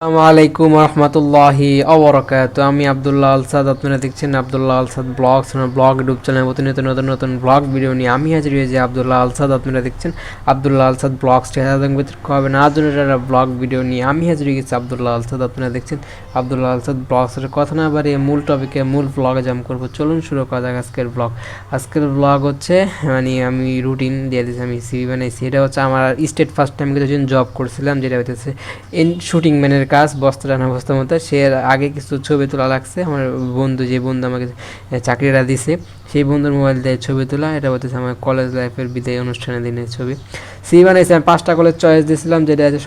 আসসালামু আলাইকুম রহমতুল্লাহি অবরাকাতুহু। আমি আব্দুল্লাহ আলসাদ, আপনারা দেখছেন Abdullah Alsad blogs, blog YouTube channel. প্রতিনিয়ত নতুন নতুন ব্লগ ভিডিও নিয়ে আমি হাজির হয়েছি আব্দুল্লাহ আলসাদ। আপনারা দেখছেন আব্দুল্লাহ আলসাদ ব্লগস। বিতর্ক হবে না জন্য ব্লগ ভিডিও নিয়ে আমি হাজির হয়ে গেছি আব্দুল্লাহ আলসাদ। আপনারা দেখছেন আব্দুল্লাহ আলসাদ ব্লগসের। কথা না বাড়িয়ে মূল টপিকে মূল ব্লগে জাম্প করবো। চলুন শুরু করা যাক আজকের ব্লগ। আজকের ব্লগ হচ্ছে আমি রুটিন দিয়ে দিয়েছি, আমি সিভি বানাইছি। এটা হচ্ছে আমার স্টেট ফার্স্ট টাইম কিছুদিন জব করছিলাম, যেটা হচ্ছে শুটিং ম্যানের কাজ, বস্তা টানা বস্তার মতো। সে আগে কিছু ছবি তোলা লাগছে। আমার বন্ধু, যে বন্ধু আমাকে চাকরিটা দিছে, সেই বন্ধুর মোবাইল দিয়ে ছবি তোলা। এটা হচ্ছে আমার কলেজ লাইফের বিদায় অনুষ্ঠানের দিনের ছবি। সি বানাইছি। আমি 5টা কলেজ চয়েস দিয়েছিলাম, যেটা আছে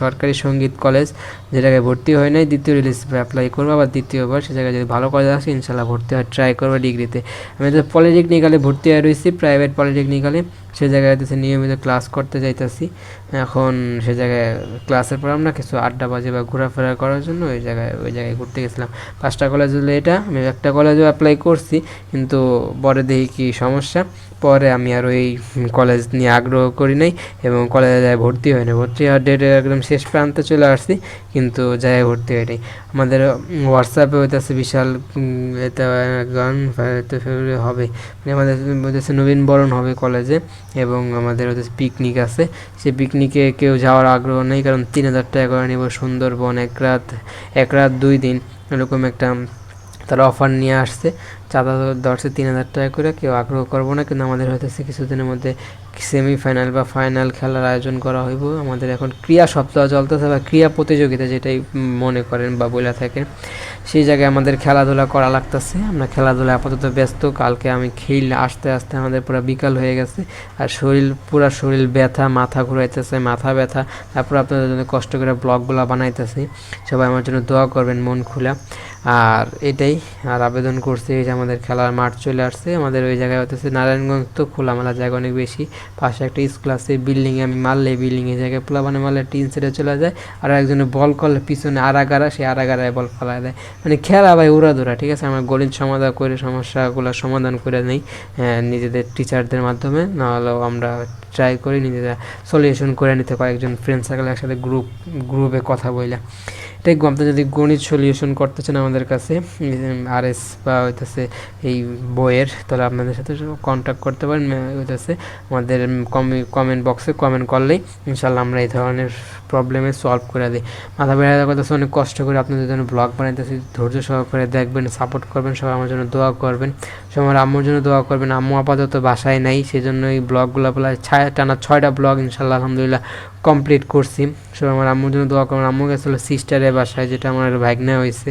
সরকারি সঙ্গীত কলেজ, যেটাকে ভর্তি হয় নাই। দ্বিতীয় রিলিজ অ্যাপ্লাই করবো, আবার দ্বিতীয়বার সে জায়গায় যদি ভালো কলেজ আসে ইনশাল্লাহ ভর্তি হয়, ট্রাই করবো ডিগ্রিতে। আমি তো পলিটেকনিক্যালে ভর্তি হয়ে রয়েছি, প্রাইভেট পলিটেকনিক্যালে। সে জায়গায় হচ্ছে নিয়মিত ক্লাস করতে যাইতেছি। এখন সে জায়গায় ক্লাসের পর আমরা কিছু আড্ডা বাজে বা ঘোরাফেরা করার জন্য ওই জায়গায় ঘুরতে গেছিলাম। 5টা কলেজ হলো এটা। আমি একটা কলেজও অ্যাপ্লাই করছি, কিন্তু পরে দেখি কি সমস্যা। পরে আমি আর ওই কলেজ নিয়ে আগ্রহ করি নাই এবং কলেজে ভর্তি হয় না। ভর্তি হওয়ার ডেটে একদম শেষ প্রান্তে চলে আসছি, কিন্তু জায়গায় ভর্তি হয় নাই। আমাদের হোয়াটসঅ্যাপে হইতেছে বিশাল এটা গান ফেব্রুয়ারি হবে, আমাদের হচ্ছে নবীনবরণ হবে কলেজে, এবং আমাদের হচ্ছে পিকনিক আছে। সে পিকনিকে কেউ যাওয়ার আগ্রহ নেই, কারণ 3000 টাকা করে নেব সুন্দরবন, এক রাত 2 দিন, এরকম একটা তারা অফার নিয়ে আসছে। চাঁদা ধরছে 3000 টাকা করে। কেউ আগ্রহ করবো না, কিন্তু আমাদের হইতেছে কিছুদিনের মধ্যে সেমিফাইনাল বা ফাইনাল খেলার আয়োজন করা হইব। আমাদের এখন ক্রীড়া সপ্তাহ চলতেছে, বা ক্রীড়া প্রতিযোগিতা যেটাই মনে করেন বা বলে থাকেন, সেই জায়গায় আমাদের খেলাধুলা করা লাগতেছে। আমরা খেলাধুলা আপাতত ব্যস্ত। কালকে আমি খেলে আসতে আসতে আমাদের পুরো বিকাল হয়ে গেছে, আর পুরা শরীর ব্যথা, মাথা ঘুরাইতেছে, মাথা ব্যথা। তারপর আপনাদের জন্য কষ্ট করে ব্লগগুলো বানাইতেছি। সবাই আমার জন্য দোয়া করবেন মন খুলা। আর এটাই। আর আবেদন করছি যে আমাদের খেলার মাঠ চলে আসছে আমাদের ওই জায়গায় হতেছে নারায়ণগঞ্জ, তো খোলামেলা জায়গা অনেক বেশি। পাশে একটা স্কুল আছে, বিল্ডিংয়ে আমি মারলে বিল্ডিংয়ের জায়গায় পোলাপানে মারলে টিন সেটে চলে যায়, আর একজনে বল করলে পিছনে আড়াগাড়া, সেই আড়াগাড়ায় বল ফেলায় দেয়। মানে খেলা ভাই উড়াধুরা, ঠিক আছে। আমরা গণিত সমাধান করে সমস্যাগুলো সমাধান করে নেই নিজেদের টিচারদের মাধ্যমে, নাহলেও আমরা ট্রাই করি নিজেরা সলিউশন করে নিতে। কয়েকজন ফ্রেন্ড সার্কেল একসাথে গ্রুপে কথা বইলা। এটাই আপনি যদি গণিত সলিউশন করতে চান আমাদের কাছে RS বা হইতেছে এই বইয়ের, তাহলে আপনাদের সাথে কন্ট্যাক্ট করতে পারেন। হইতেছে আমাদের কমেন্ট বক্সে কমেন্ট করলেই ইনশাল্লাহ আমরা এই ধরনের প্রবলেমে সলভ করে দিই। মাথা বেড়ে করতেছে, অনেক কষ্ট করে আপনাদের জন্য ব্লগ বানাইতেছি। ধৈর্য সহকারে দেখবেন, সাপোর্ট করবেন, সবাই আমার জন্য দোয়া করবেন। সবাই আমার আম্মুর জন্য দোয়া করবেন। আম্মু আপাতত বাসায় নাই, সেই জন্য এই ব্লগগুলো প্রায় টানা 6টা ব্লগ ইনশাল্লাহ আলহামদুলিল্লাহ কমপ্লিট করছি। সবাই আমার আম্মুর জন্য দোয়া করবেন। আম্মু গেছিলো সিস্টারের বাসায়, যেটা আমার ভাগ্নে হয়েছে।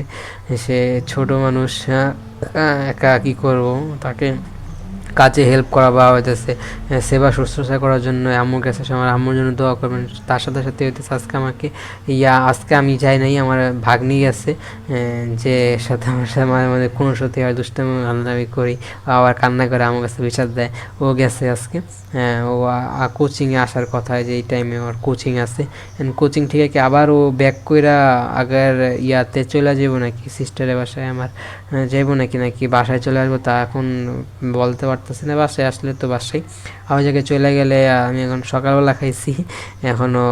সে ছোট মানুষ, একা কী করবো, তাকে কাজে হেল্প করা বা হইতেছে সেবা শুশ্রূষা করার জন্য আম্মুর কাছে আমার আম্মুর জন্য দোয়া করবেন। তার সাথে সাথে হইতেছে আজকে আমি যাই নাই, আমার ভাগ্নি গেছে, যে সাথে আমার সাথে মাঝে মাঝে কোনো সত্যি আর দুষ্টামি আন্দামি করি, আবার কান্না করে আমার কাছে বিচার দেয়। ও গেছে আজকে। ও কোচিংয়ে আসার কথা, যে এই টাইমে ওর কোচিং আছে। কোচিং থেকে কি আবার ও ব্যাক কইরা আগের ইয়াতে চলে যাবো নাকি সিস্টারের বাসায় আমার, যাইবো নাকি বাসায় চলে আসবো, তা এখন বলতে পারতেছি না। বাসায় আসলে তো বাসায়, আর ওই জায়গায় চলে গেলে আমি এখন সকালবেলা খাইছি, এখনও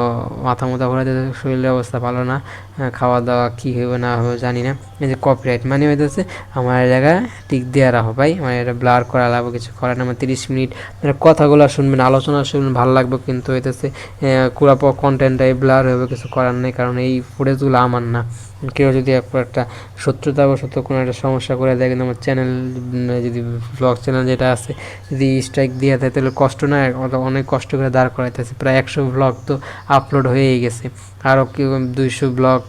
মাথা ঘোরাতে, শরীরের অবস্থা ভালো না। খাওয়া দাওয়া কী হবে না হবে জানি না। এই যে কপিরাইট মানে হইতেছে আমার জায়গায় টিক দিয়ে রাখো ভাই, মানে এটা ব্লার করা লাগবে, কিছু করার না। 30 মিনিট কথাগুলো শুনবেন, আলোচনা শুনবেন, ভালো লাগবে, কিন্তু হইতেছে পুরো কন্টেন্টটাই ব্লার হবে, কিছু করার নেই, কারণ এই ফুটেজগুলো আমার না। কেউ যদি একটা শত্রুতাবশত কোনো একটা সমস্যা করে দেয়, কিন্তু আমার চ্যানেল, যদি ব্লগ চ্যানেল যেটা আছে, যদি স্ট্রাইক দিয়ে দেয়, তাহলে কষ্ট না, অনেক কষ্ট করে দাঁড় করাইতেছে। প্রায় 100 ব্লগ তো আপলোড হয়েই গেছে, আরও কেউ 200 ব্লগ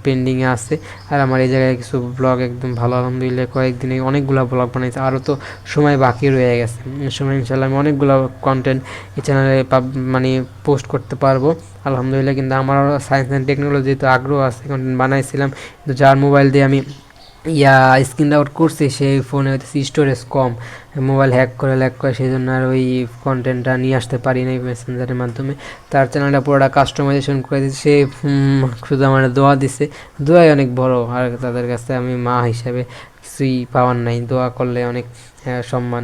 পেন্ডিংয়ে আছে। আর আমার এই জায়গায় কিছু ব্লগ একদম ভালো, আলহামদুলিল্লাহ কয়েকদিনে অনেকগুলো ব্লগ বানাইছে, আরও তো সময় বাকি রয়ে গেছে। সময় ইনশাল্লাহ আমি অনেকগুলো কন্টেন্ট এই চ্যানেলে মানে পোস্ট করতে পারবো আলহামদুলিল্লাহ। কিন্তু আমার সায়েন্স অ্যান্ড টেকনোলজিতে আগ্রহ আছে, কন্টেন্ট বানাইছিলাম, কিন্তু যার মোবাইল দিয়ে আমি স্ক্রিন আউট করছি, সেই ফোনে হয়তো স্টোরেজ কম, মোবাইল হ্যাক করে সেই জন্য আর ওই কন্টেন্টটা নিয়ে আসতে পারি না মেসেঞ্জারের মাধ্যমে। তার চ্যানেলটা পুরোটা কাস্টমাইজেশন করে দিচ্ছে। সে শুধু আমার দোয়া দিছে, দোয়াই অনেক বড়, আর তাদের কাছে আমি মা হিসাবে কিছুই পাওয়ার নাই। দোয়া করলে অনেক সম্মান।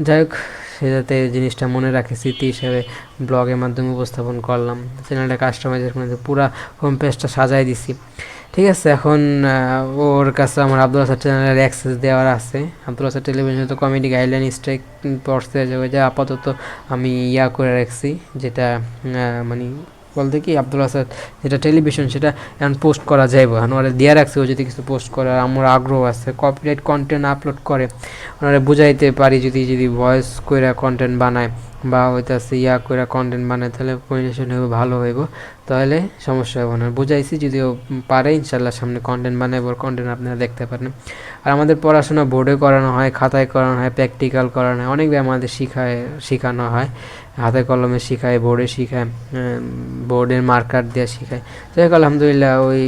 যাই হোক, সে যাতে জিনিসটা মনে রাখে, স্মৃতি হিসেবে ব্লগের মাধ্যমে উপস্থাপন করলাম। চ্যানেলটা কাস্টমাইজেশন করে পুরা হোম পেজটা সাজাই দিছি। ঠিক আছে। এখন ওর কাছে আমার আব্দুল হাসান চ্যানেলের অ্যাক্সেস দেওয়ার আছে। আব্দুল হাসান টেলিভিশনে তো কমেডি গাইডলাইন স্ট্রাইক পড়ছে, যে ওই যে আপাতত আমি ইয়া করে রাখছি, যেটা মানে বলতে কি আব্দুল হাসান যেটা টেলিভিশন সেটা এখন পোস্ট করা যাইব, এখন ওরা দিয়ে রাখছে, ও যদি কিছু পোস্ট করে, আমার আগ্রহ আছে কপিরাইট কন্টেন্ট আপলোড করে ওনারা বুঝাইতে পারি, যদি যদি ভয়েস কইরা কন্টেন্ট বানায় বা হইতাছে ইয়া কইরা কন্টেন্ট বানায়, তাহলে পরিবেশন হবে ভালো হইব, তাহলে সমস্যা হবে না। বুঝাইছি যদিও পারে, ইনশাল্লাহ সামনে কন্টেন্ট বানাবো, কন্টেন্ট আপনারা দেখতে পারেন। আর আমাদের পড়াশোনা বোর্ডে করানো হয়, খাতায় করানো হয়, প্র্যাকটিক্যাল করানো হয়, অনেকবার আমাদের শেখানো হয়, হাতে কলমে শেখায়, বোর্ডে শেখায়, বোর্ডের মার্কার দিয়ে শেখায়। যাই হোক আলহামদুলিল্লাহ, ওই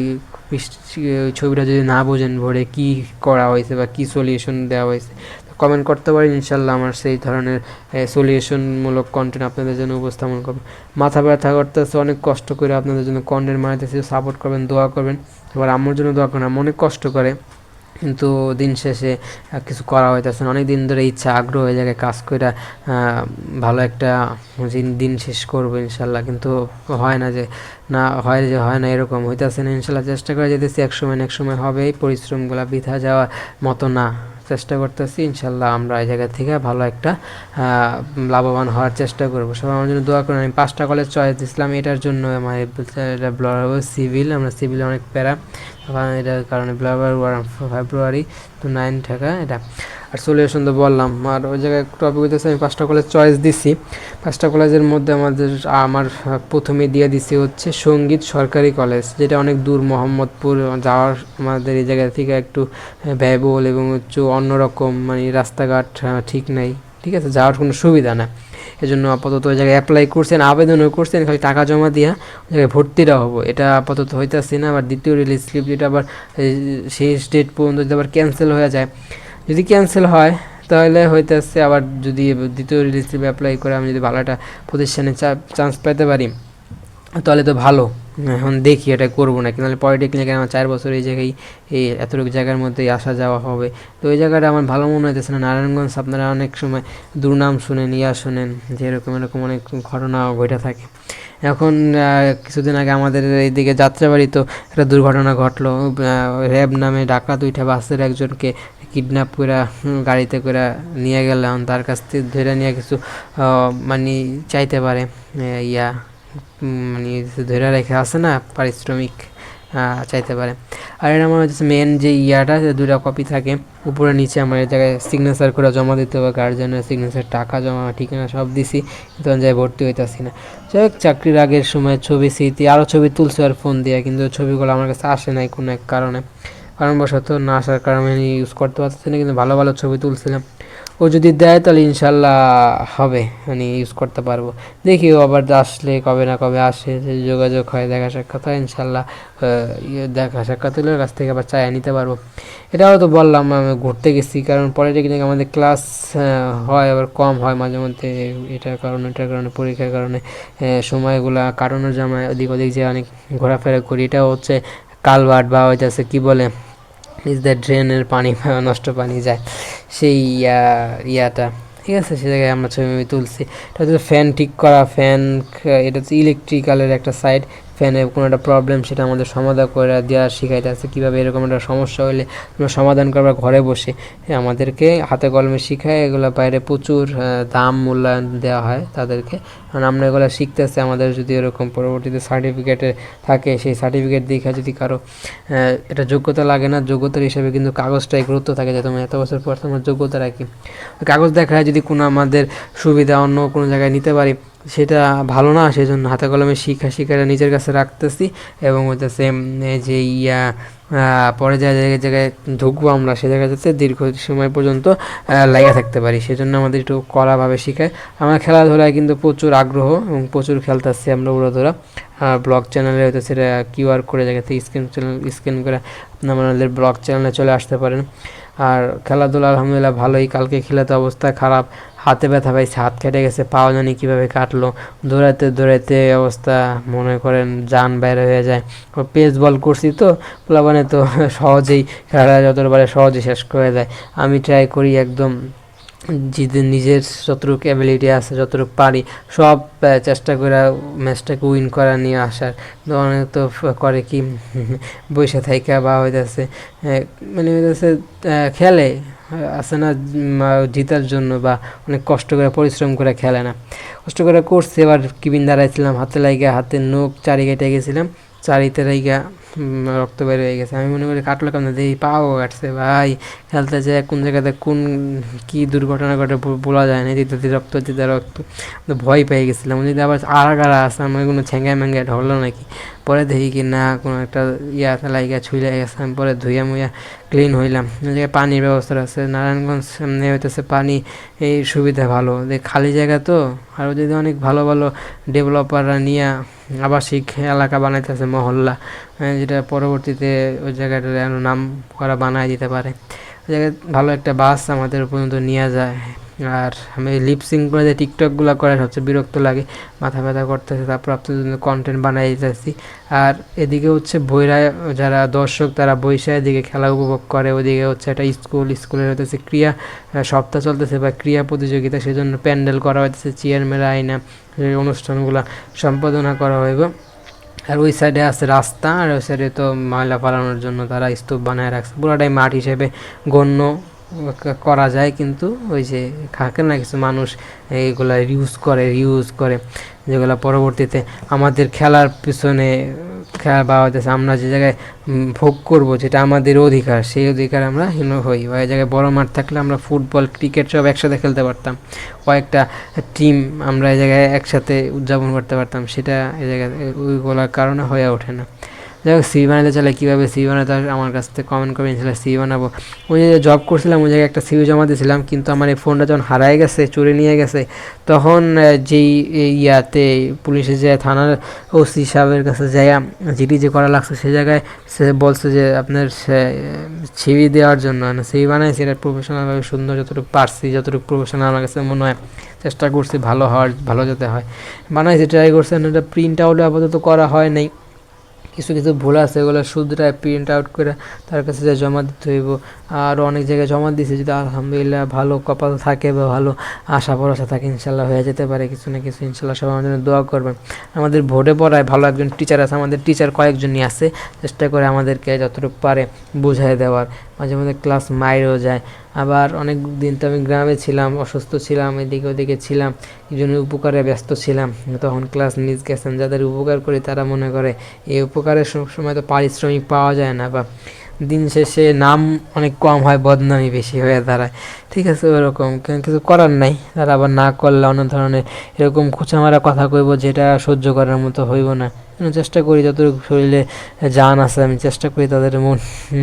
ছবিটা যদি না বোঝেন বোর্ডে কী করা হয়েছে বা কী সলিউশন দেওয়া হয়েছে, কমেন্ট করতে পারেন, ইনশাল্লাহ আমার সেই ধরনের সলিউশনমূলক কন্টেন্ট আপনাদের জন্য উপস্থাপন করবেন। মাথা ব্যথা করতেছে, অনেক কষ্ট করে আপনাদের জন্য কন্টেন্ট বানাইতেছি, সাপোর্ট করবেন, দোয়া করবেন। এবার আমার জন্য দোয়া করেন, আমি অনেক কষ্ট করে, কিন্তু দিন শেষে কিছু করা হইতেছে না। অনেক দিন ধরে ইচ্ছা আগ্রহ হয়ে জায়গায় কাজ করে ভালো একটা দিন শেষ করবো ইনশাল্লাহ, কিন্তু হয় না, যে না হয় যে হয় না, এরকম হইতেছে না। ইনশাল্লাহ চেষ্টা করে যেতেছি, এক সময় না এক সময় হবে, এই পরিশ্রমগুলো বৃথা যাওয়ার মতো না, চেষ্টা করতেছি। ইনশাল্লাহ আমরা এই জায়গা থেকে ভালো একটা লাভবান হওয়ার চেষ্টা করবো। সবাই আমার জন্য দোয়া করেন। আমি 5টা কলেজ চয়েস দিয়েছিলাম, এটার জন্য আমার এটা সিভিল, আমরা সিভিলে অনেক প্যারা, এটার কারণে ফেব্রুয়ারি টু 9 টাকা এটা। আর সলিউশন তো বললাম, আর ওই জায়গায় টপিক হইতেছে আমি 5টা কলেজ চয়েস দিছি। 5টা কলেজের মধ্যে আমার প্রথমে দিয়ে দিছি হচ্ছে সঙ্গীত সরকারি কলেজ, যেটা অনেক দূর, মোহাম্মদপুর যাওয়ার আমাদের এই জায়গা থেকে একটু ব্যয়বহুল এবং হচ্ছে অন্যরকম, মানে রাস্তাঘাট ঠিক নাই, ঠিক আছে, যাওয়ার কোনো সুবিধা না। এজন্য আপাতত ওই জায়গায় অ্যাপ্লাই করছেন, আবেদনও করছেন, খালি টাকা জমা দিয়া ওই জায়গায় ভর্তিটা হবো, এটা আপাতত হইতেছে না। আবার দ্বিতীয় রিলিজ স্লিপ যেটা আবার শেষ ডেট পর্যন্ত যদি আবার ক্যান্সেল হয়ে যায়, যদি ক্যান্সেল হয় তাহলে হইতেছে আবার যদি দ্বিতীয় রিলিজ স্লিপ অ্যাপ্লাই করে আমি যদি ভালো একটা প্রতিষ্ঠানে চান্স পেতে পারি তাহলে তো ভালো। এখন দেখি এটা করবো না, কিন্তু পলিটেকনিকে আমার 4 বছর এই জায়গায়, এই এতটুকু জায়গার মধ্যেই আসা যাওয়া হবে, তো ওই জায়গাটা আমার ভালো মনে হইতেছে না। নারায়ণগঞ্জ আপনারা অনেক সময় দুর্নাম শুনেন, শোনেন যে এরকম এরকম অনেক ঘটনা ঘটে থাকে। এখন কিছুদিন আগে আমাদের এইদিকে যাত্রাবাড়ি তো একটা দুর্ঘটনা ঘটলো, র্যাব নামে ডাকাত উঠে বাসের একজনকে কিডন্যাপ করে গাড়িতে করে নিয়ে গেলাম, তার কাছ থেকে ধরে নিয়ে কিছু মানে চাইতে পারে, ইয়া মানে ধরে রেখে আছে না, পারিশ্রমিক চাইতে পারে। আর এটা আমার হচ্ছে মেন যে ইয়াটা, 2টা কপি থাকে উপরে নিচে, আমার এই জায়গায় সিগনেচার করে জমা দিতে হবে, গার্জেনের সিগনেচার, টাকা জমা, ঠিকানা সব দিছি, তখন যাই ভর্তি হইতেছি না। যাই হোক, চাকরির আগের সময় ছবি স্মৃতি, আরও ছবি তুলছে আর ফোন দিয়ে, কিন্তু ছবিগুলো আমার কাছে আসে নাই কোনো এক কারণবশত না আসার কারণে আমি ইউজ করতে পারতেছি না, কিন্তু ভালো ভালো ছবি তুলছিলাম। ও যদি দেয় তাহলে ইনশাল্লাহ হবে, মানে ইউজ করতে পারবো। দেখি ও আবার আসলে কবে না কবে আসে, যোগাযোগ হয়, দেখা সাক্ষাৎ হয়, ইনশাল্লাহ দেখা সাক্ষাৎ হলে ওর কাছ থেকে আবার চাইয়ে নিতে পারবো। এটাও তো বললাম আমি ঘুরতে গেছি, কারণ পলিটেকনিক আমাদের ক্লাস হয় আবার কম হয় মাঝে মধ্যে, এটার কারণে পরীক্ষার কারণে সময়গুলা কাটানোর জামায় ওদিক ওদিক যে অনেক ঘোরাফেরা করি। এটাও হচ্ছে কালভার্ট বা হইতেছে কী বলে, ইজ দ্য ড্রেনের পানি, নষ্ট পানি যায়, সেই ইয়াটা, ঠিক আছে, সে জায়গায় আমরা ছবি তুলছি। এটা হচ্ছে ফ্যান ঠিক করা, ফ্যান, এটা হচ্ছে ইলেকট্রিক্যালের একটা সাইড, ফ্যানে কোনো একটা প্রবলেম সেটা আমাদের সমাধান করে দেওয়া শিখাইতে আছে, কীভাবে এরকম একটা সমস্যা হলে আমরা সমাধান করবার ঘরে বসে, আমাদেরকে হাতে কলমে শিখায়। এগুলো বাইরে প্রচুর দাম মূল্যায়ন দেওয়া হয় তাদেরকে, কারণ আমরা এগুলো শিখতেছি। আমাদের যদি এরকম পরবর্তীতে সার্টিফিকেটে থাকে, সেই সার্টিফিকেট দেখে যদি কারো এটা যোগ্যতা লাগে না, যোগ্যতার হিসাবে কিন্তু কাগজটাই গুরুত্ব থাকে, যে তোমার এত বছর পর তোমার যোগ্যতা রাখি, কাগজ দেখায় যদি কোনো আমাদের সুবিধা অন্য কোনো জায়গায় নিতে পারি সেটা ভালো না, সেই জন্য হাতে কলমে শিখাটা নিজের কাছে রাখতেছি। এবং হইতেছে যে পরে যে জায়গায় ঢুকবো আমরা, সে জায়গায় যাতে দীর্ঘ সময় পর্যন্ত লাগিয়ে থাকতে পারি, সেই জন্য আমাদের একটু কড়াভাবে শিখায়। আমরা খেলাধুলায় কিন্তু প্রচুর আগ্রহ এবং প্রচুর খেলতেছি আমরা উড়োধুরা। ব্লগ চ্যানেলে হয়তো সেটা QR করে জায়গাতে স্ক্যান করে আমাদের ব্লগ চ্যানেলে চলে আসতে পারেন। আর খেলাধুলা আলহামদুলিল্লাহ ভালোই, কালকে খেলাতে অবস্থা খারাপ, হাতে ব্যথা পাইছে, হাত কেটে গেছে, পাও জানি কীভাবে কাটলো, দৌড়াইতে অবস্থা মনে করেন জান বাইরে হয়ে যায়। পেস বল করছি তো প্লাবানে, তো সহজেই খেলা যতবারে সহজেই শেষ করে দেয়। আমি ট্রাই করি একদম নিজের যতটুকু অ্যাবিলিটি আছে যতটুকু পারি সব চেষ্টা করে ম্যাচটাকে উইন করা নিয়ে আসার। অনেক তো করে কি বসে থাইকা বা হইতেছে মানে হইতেছে খেলে আছে না জিতার জন্য, বা অনেক কষ্ট করে পরিশ্রম করে খেলে না। কষ্ট করে করছে, এবার কিবিন দাঁড়াইছিলাম, হাতে লাগিয়ে হাতের নখ চারি কেটে গেছিলাম, চারিতে লাগিয়া রক্ত বের হয়ে গেছে। আমি মনে করি কাটলো কেমন, দিয়ে পাও কাটছে ভাই। খেলতে যায় কোন জায়গাতে কোন কি দুর্ঘটনা ঘটে বলা যায় না, দিতে রক্ত দিতে রক্ত, ভয় পেয়ে গেছিলাম। যদি আবার আড়া আছে আমার কোনো ছেঙ্গায় ম্যাঙ্গায় ঢললো নাকি। পরে দেখি কি না কোনো একটা লাইগা ছুঁলে গেছে। আমি পরে ধুইয়া মুইয়া ক্লিন হইলাম। ওই জায়গায় পানির ব্যবস্থা আছে, নারায়ণগঞ্জ সামনে হইতেছে পানি এই সুবিধা ভালো, খালি জায়গা তো। আরও যদি অনেক ভালো ভালো ডেভেলপাররা নিয়ে আবাসিক এলাকা বানাইতেছে মহল্লা, যেটা পরবর্তীতে ওই জায়গাটার নাম করা বানায় দিতে পারে। ওই জায়গায় ভালো একটা বাস আমাদের পর্যন্ত নিয়ে যায়। আর আমি লিপসিং করে যে টিকটকগুলো করে সবচেয়ে বিরক্ত লাগে, মাথা ব্যথা করতেছে। তারপর আপনাদের জন্য কন্টেন্ট বানাই দিতেছি। আর এদিকে হচ্ছে বইরা যারা দর্শক তারা বৈশা এদিকে খেলা উপভোগ করে, ওদিকে হচ্ছে একটা স্কুলের হতেছে ক্রিয়া সপ্তাহ চলতেছে বা ক্রিয়া প্রতিযোগিতা, সেজন্য প্যান্ডেল করা হইতেছে, চেয়ার মেরা আইনা অনুষ্ঠানগুলো সম্পাদনা করা হইব। আর ওই সাইডে আছে রাস্তা, আর ওই সাইডে তো ময়লা ফালানোর জন্য তারা স্তূপ বানায় রাখছে, পুরোটাই মাঠ হিসেবে গণ্য করা যায়। কিন্তু ওই যে থাকে না কিছু মানুষ এইগুলা রিউজ করে যেগুলো পরবর্তীতে আমাদের খেলার পিছনে খেলা বা হইতেছে আমরা যে জায়গায় ভোগ করব, যেটা আমাদের অধিকার, সেই অধিকার আমরা হীন হই। ওই জায়গায় বড় মাঠ থাকলে আমরা ফুটবল ক্রিকেট সব একসাথে খেলতে পারতাম, কয়েকটা টিম আমরা এই জায়গায় একসাথে উদযাপন করতে পারতাম। সেটা এই জায়গায় ওইগুলোর কারণে হয়ে ওঠে না। যাই হোক, সিভি বানাতে চাইলে কীভাবে সিভি বানাতে হয় আমার কাছ থেকে কমেন্ট করে ইনশাল্লাহ সিভি বানাবো। ওই যে জব করছিলাম ওই জায়গায় একটা সিভি জমা দিয়েছিলাম, কিন্তু আমার এই ফোনটা যখন হারায় গেছে, চুরি নিয়ে গেছে, তখন যেই ইয়াতে পুলিশে যে থানার ওসি সাহেবের কাছে যাইয়া জিডি যে করা লাগছে, সেই জায়গায় সে বলছে যে আপনার সিভি দেওয়ার জন্য না, সিভি বানাইছি এটা প্রফেশনালভাবে সুন্দর যতটুকু পারছি, যতটুকু প্রফেশনাল আমার কাছে মনে হয় চেষ্টা করছি ভালো হওয়ার, ভালো যাতে হয় বানাইছি, ট্রাই করছি। এটা প্রিন্ট আউট আপাতত করা হয় নাই, কিছু কিছু ভুল আছে, এগুলো শুধরায় প্রিন্ট আউট করে তার কাছে যা জমা দিতে হইব। আর অনেক জায়গায় জমা দিয়েছি, যদি আলহামদুলিল্লাহ ভালো কপাল থাকে বা ভালো আশা ভরসা থাকে ইনশাল্লাহ হয়ে যেতে পারে কিছু না কিছু। ইনশাল্লাহ সবাই আমাদের জন্য দোয়া করবেন। আমাদের ভোটে পড়ায় ভালো একজন টিচার আছে, আমাদের টিচার কয়েকজনই আছে, চেষ্টা করে আমাদেরকে যতটুকু পারে বুঝাই দেওয়ার। মাঝে মাঝে ক্লাস মাইরও যায়। আবার অনেক দিন তো আমি গ্রামে ছিলাম, অসুস্থ ছিলাম, এদিকে ওদিকে ছিলাম, এই জন্য উপকারে ব্যস্ত ছিলাম, তখন ক্লাস মিস গেছেন। যাদের উপকার করি তারা মনে করে এই উপকারের সময় তো পারিশ্রমিক পাওয়া যায় না, বা দিন শেষে নাম অনেক কম হয়, বদনামি বেশি হয়ে দাঁড়ায়। ঠিক আছে, ওরকম কিছু করার নাই। তারা আবার না করলে অনেক ধরনের এরকম খোঁচামারা কথা কইব, যেটা সহ্য করার মতো হইব না। চেষ্টা করি যতটুকু শরীরে জান আছে আমি চেষ্টা করি তাদের মন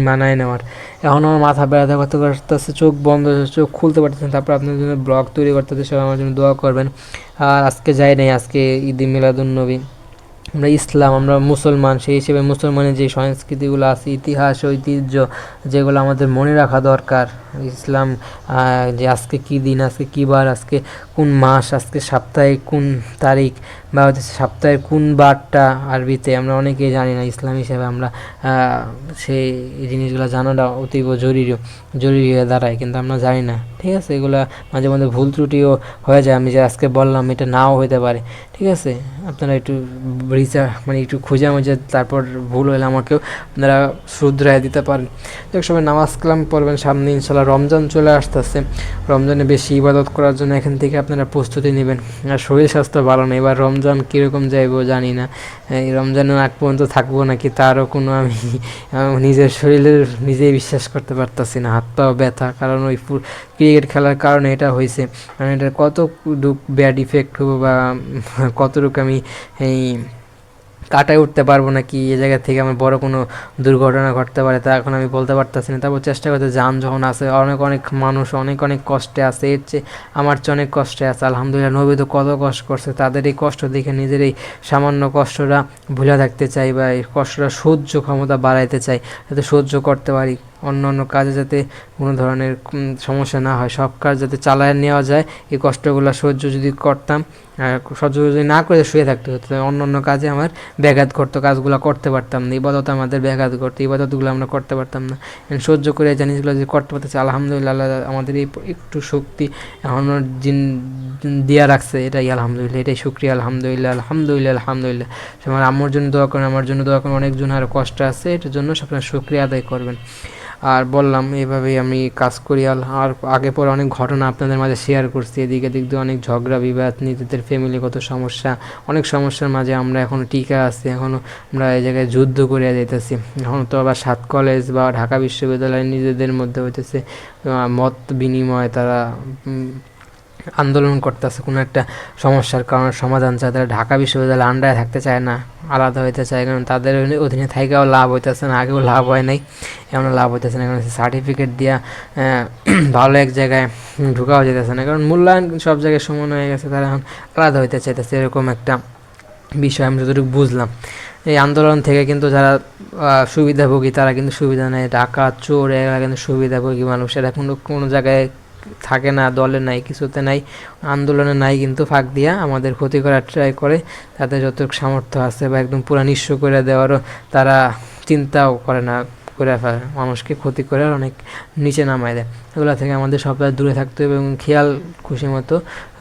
মানায় নেওয়ার। এখন আমার মাথা ব্যথা করতে করতেছে, চোখ বন্ধ, চোখ খুলতে পারতেছেন। তারপর আপনার জন্য ব্লগ তৈরি করতেছে, সবাই আমার জন্য দোয়া করবেন। আর আজকে যাই নাই, আজকে ঈদে মিলাদুন্নবী, আমরা ইসলাম, আমরা মুসলমান, সেই হিসেবে মুসলমানের যে সংস্কৃতিগুলো আছে, ইতিহাস ঐতিহ্য যেগুলো আমাদের মনে রাখা দরকার। ইসলাম যে আজকে কী দিন, আজকে কী বার, আজকে কোন মাস, আজকে সপ্তাহে কোন তারিখ, বা হচ্ছে সপ্তাহের কোন বারটা আরবিতে আমরা অনেকেই জানি না। ইসলাম হিসেবে আমরা সেই জিনিসগুলো জানাটা অতীব জরুরি হয়ে দাঁড়ায়, কিন্তু আমরা জানি না। ঠিক আছে, এগুলো মাঝে মাঝে ভুল ত্রুটিও হয়ে যায়। আমি যে আজকে বললাম এটা নাও হতে পারে। ঠিক আছে, আপনারা একটু মানে একটু খুঁজে মুজে তারপর ভুল হলে আমাকেও আপনারা শুধরায় দিতে পারেন। দেখ, সবাই নামাজ কালাম পড়বেন, সামনে ইনশাল্লাহ রমজান চলে আসতেছে। রমজানে বেশি ইবাদত করার জন্য এখান থেকে আপনারা প্রস্তুতি নেবেন। আর শরীর স্বাস্থ্য ভালো না, এবার রমজান কীরকম যাইবো জানি না। এই রমজানের আগ পর্যন্ত থাকবো নাকি তারও কোনো আমি নিজের শরীরের নিজেই বিশ্বাস করতে পারতাছি না। হাত পাও ব্যথা, কারণ ওই ক্রিকেট খেলার কারণে এটা হয়েছে। কারণ এটার কতটুকু ব্যাড ইফেক্ট হবো বা কতটুকু আমি এই কাটায় উঠতে পারবো নাকি, এ জায়গা থেকে আমার বড় কোনো দুর্ঘটনা ঘটতে পারে তা এখন আমি বলতে পারতেছি না। তারপর চেষ্টা করতে, যান যখন আছে, অনেক মানুষ অনেক কষ্টে আছে, এর চেয়ে আমার চেয়ে অনেক কষ্টে আছে। আলহামদুলিল্লাহ, নবী তো কত কষ্ট করছে, তাদের এই কষ্ট দেখে নিজের এই সামান্য কষ্টটা ভুলে থাকতে চাই, বা এই কষ্টটা সহ্য ক্ষমতা বাড়াইতে চাই, যাতে সহ্য করতে পারি। অন্য অন্য কাজে যাতে কোনো ধরনের সমস্যা না হয়, সব কাজ যাতে চালায় নেওয়া যায়। এই কষ্টগুলো সহ্য যদি করতাম, সহ্য যদি না করে শুয়ে থাকতে হতো, অন্য অন্য কাজে আমার ব্যাঘাত করতো, কাজগুলো করতে পারতাম না। ইবাদত আমাদের ব্যাঘাত করতো, ইবাদতগুলো আমরা করতে পারতাম না। সহ্য করে এই জিনিসগুলো যদি করতে পারতেছি, আলহামদুলিল্লাহ, আল্লাহ আমাদের এই একটু শক্তি এখনও দিয়া রাখছে, এটাই আলহামদুলিল্লাহ, এটাই শুক্রিয়া, আলহামদুলিল্লাহ, আলহামদুলিল্লাহ, আলহামদুলিল্লাহ। আমার আম্মুর জন্য দোয়া করেন, আমার জন্য দোয়া করেন, অনেকজন আরও কষ্ট আছে, এটার জন্য আপনারা শুক্রিয়া আদায় করবেন। আর বললাম এইভাবেই আমি কাজ করি। আর আগে পরে অনেক ঘটনা আপনাদের মাঝে শেয়ার করছি, এদিকে দিক দিয়ে অনেক ঝগড়া বিবাদ, নিজেদের ফ্যামিলিগত সমস্যা, অনেক সমস্যার মাঝে আমরা এখনও টিকে আছি, এখনও আমরা এই জায়গায় যুদ্ধ করিয়া যাইতেছি। এখন তো আবার 7 কলেজ বা ঢাকা বিশ্ববিদ্যালয় নিজেদের মধ্যে হইতেছে মত বিনিময়, তারা আন্দোলন করতেছে কোনো একটা সমস্যার কারণে সমাধান চায়। তারা ঢাকা বিশ্ববিদ্যালয় আন্ডারে থাকতে চায় না, আলাদা হইতে চায়, কারণ তাদের অধীনে থাইকাও লাভ হইতেছে না, আগেও লাভ হয় নাই, এমন লাভ হইতেছে না, কারণ সার্টিফিকেট দিয়া ভালো এক জায়গায় ঢুকাও যেতেছে না, কারণ মূল্যায়ন সব জায়গায় সমান হয়ে গেছে, তারা এখন আলাদা হইতে চাইতেছে, এরকম একটা বিষয় আমি যতটুকু বুঝলাম। এই আন্দোলন থেকে কিন্তু যারা সুবিধাভোগী, তারা কিন্তু সুবিধা নেয়, ডাকাত চোর, এরা কিন্তু সুবিধাভোগী মানুষ, এরা কোনো জায়গায় থাকে না, দলে নাই, কিছুতে নাই, আন্দোলনে নাই, কিন্তু ফাঁক দিয়া আমাদের ক্ষতি করার ট্রাই করে। তাদের যতটুকু সামর্থ্য আছে বা একদম পুরা নিঃস্ব করে দেওয়ারও তারা চিন্তাও করে না, করে ফেলে, মানুষকে ক্ষতি করে অনেক নিচে নামায় দেয়। এগুলো থেকে আমাদের সবাই দূরে থাকতে হবে এবং খুশি মতো